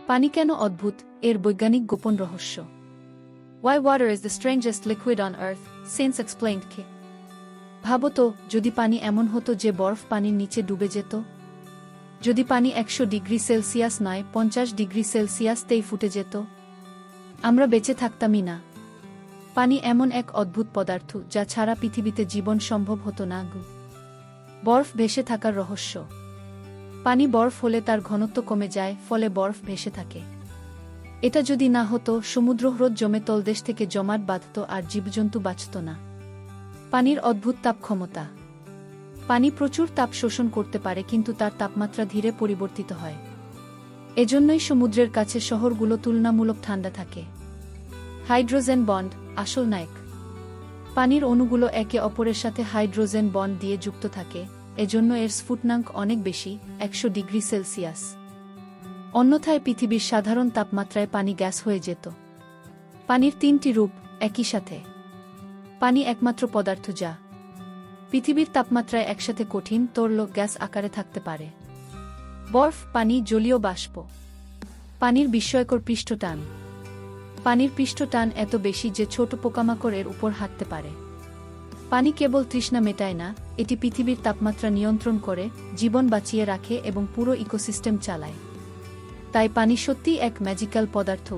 পানি কেন অদ্ভুত, এর বৈজ্ঞানিক গোপন রহস্য। Why water is the strangest liquid on earth, science explained কে। ভাবো তো, যদি পানি এমন হতো যে বরফ পানির নিচে ডুবে যেত। যদি পানি 100 ডিগ্রি সেলসিয়াস নয় 50 ডিগ্রি সেলসিয়াসতেই ফুটে যেত, আমরা বেঁচে থাকতামই না। পানি এমন এক অদ্ভুত পদার্থ যা ছাড়া পৃথিবীতে জীবন সম্ভব হতো না। বরফ ভেসে থাকার রহস্য। পানি বরফ হলে তার ঘনত্ব কমে যায়, ফলে বরফ ভেসে থাকে। এটা যদি না হতো, সমুদ্র হ্রদ জমে তলদেশ থেকে জমাট বাঁধত আর জীবজন্তু বাঁচত না। পানির অদ্ভুত তাপ ক্ষমতা। পানি প্রচুর তাপ শোষণ করতে পারে, কিন্তু তার তাপমাত্রা ধীরে পরিবর্তিত হয়। এজন্যই সমুদ্রের কাছে শহরগুলো তুলনামূলক ঠান্ডা থাকে। হাইড্রোজেন বন্ড, আসল নায়ক। পানির অণুগুলো একে অপরের সাথে হাইড্রোজেন বন্ড দিয়ে যুক্ত থাকে, এজন্য এর স্ফুটনাঙ্ক অনেক বেশি, 100 ডিগ্রি সেলসিয়াস। অন্যথায় পৃথিবীর সাধারণ তাপমাত্রায় পানি গ্যাস হয়ে যেত। পানির 3টি রূপ একই সাথে। পানি একমাত্র পদার্থ যা পৃথিবীর তাপমাত্রায় একসাথে কঠিন, তরল, গ্যাস আকারে থাকতে পারে। বরফ, পানি, জলীয় বাষ্প। পানির বিস্ময়কর পৃষ্ঠটান। পানির পৃষ্ঠটান এত বেশি যে ছোট পোকামাকড় এর উপর হাঁটতে পারে। পানি কেবল তৃষ্ণা মেটায় না, এটি পৃথিবীর তাপমাত্রা নিয়ন্ত্রণ করে, জীবন বাঁচিয়ে রাখে এবং পুরো ইকোসিস্টেম চালায়। তাই পানি সত্যিই এক ম্যাজিক্যাল পদার্থ।